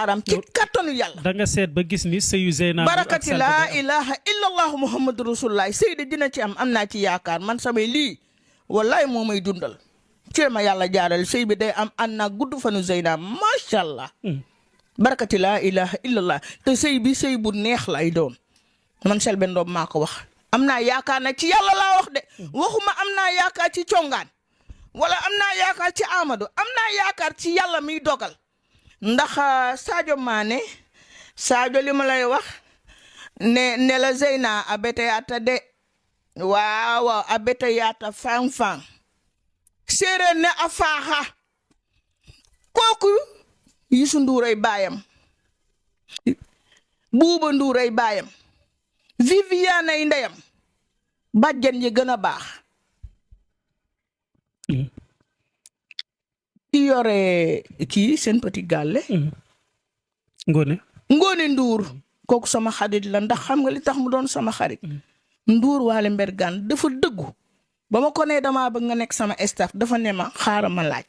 aram ci kattanu yàlla da nga seet ba gis ni sëyu Zeyna barakati laa ilaha illallah muhammadu rasulullah sëy de dina ci am naa ci yaakaar man samay lii wallaay moo may dundal ci ma yàlla jaaral sëy bi day am ànd naa gudd fanu Zeyna macha allah barakati laa ilaha illallah te sëy bi sëy bu neex lay doon man Selbé Ndom maa ko wax am naa yaakaar na ci yàlla laa wax de waxuma am naa yaakaar ci congaan wala am naa yaakaar ci Amadou am naa yaakaar ci yàlla miy dogal ndax Sadio Mané Sadio li ma lay wax ne la Zeyna a bete yaata de waaw a bete yaata fang séeréer ne a faaxa kooku Youssou Ndour ay baayam Buuba Ndour ay baayam Viviane ay ndeyam bàjjen yi gën a baax ki yore kii seen petit gàlle Ngone Ndour kooku sama xarit la ndax xam nga li tax mu doon sama xarit Ndour Waly Mbergane dafa dëggu ba ma ko nee damaa bëgg nga nekk sama staff dafa ne ma xaaral ma laaj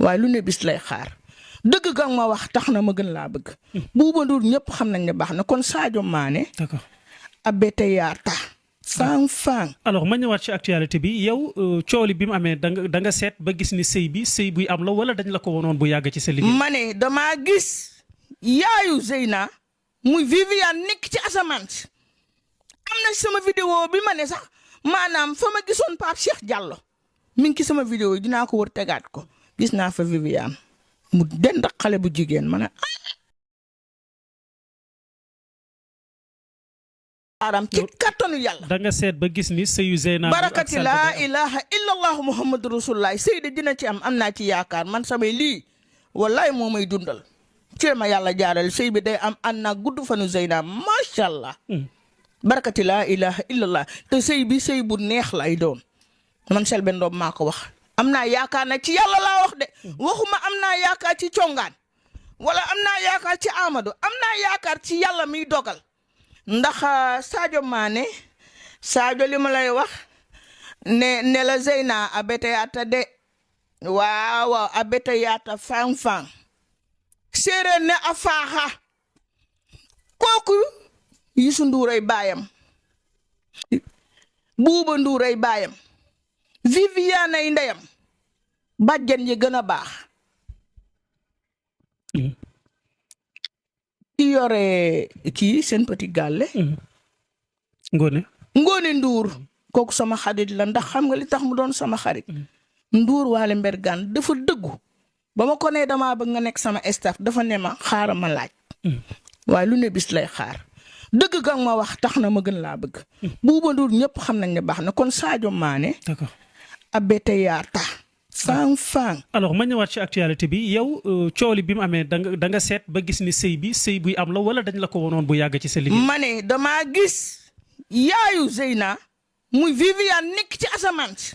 waaye lu ne bis lay xaar dëgg ga ma wax tax na ma gën laa bëgg Buuba Ndour ñëpp xam nañ ne baax na kon Sadio Mané d'accord abete yaata fang alors ma ñëwaat ci actualité bi yow cooli bi mu amee da nga seet ba gis ni sëy buy am la wala dañ la ko wonoon bu yàgg ci sa liggéey ma ne damaa gis yaayu Zeyna muy Viviane nekk ci asamaan si am na sama vidéo bi ma ne sax maanaam fa ma gisoon Pape Cheikh Diallo mi ngi ci sama vidéo yi dinaa ko wër tegaat ko gis naa fa Viviane mu dend xale bu jigéen ma ne aram ci kattanu yàlla da nga seet ba gis ni sëyu Zeyna barakati laa ilaha illallah muhammadu rasulullah sëy de dina ci am naa ci yaakaar man samay lii wallaay moo may dundal ci ma yàlla jaaral sëy bi day am ànd naa gudd fanu Zeyna macha allah barakati laa ilaha illallah te sëy bi sëy bu neex lay doon man Selbé Ndom maa ko wax am naa yaakaar na ci yàlla laa wax de waxuma am naa yaakaar ci congaan wala am naa yaakaar ci Amadou am naa yaakaar ci yàlla miy dogal ndax Sadio Mané Sadio li ma lay wax ne la Zeyna a bete yaata de waaw a bete yaata fang séeréer ne a faaxa kooku Youssou Ndour ay baayam Buuba Ndour ay baayam Viviane ay ndeyam bàjjen yi gën a baax ki yore kii seen petit gàlle Ngone Ndour kooku sama xarit la ndax xam nga li tax mu doon sama xarit Ndour Waly Mbergane dafa dëggu ba ma ko nee damaa bëgg nga nekk sama staff dafa ne ma xaaral ma laaj waaye lu ne bis lay xaar dëgg ga ma wax tax na ma gën laa bëgg Buuba Ndour ñëpp xam nañ ne baax na kon Sadio Mané d'accord abete yaata fang alors ma ñëwaat ci actualité bi yow cooli bi mu amee da nga seet ba gis ni sëy buy am la wala dañ la ko wonoon bu yàgg ci sa liggéey ma ne damaa gis yaayu Zeyna muy Viviane nekk ci asamaan si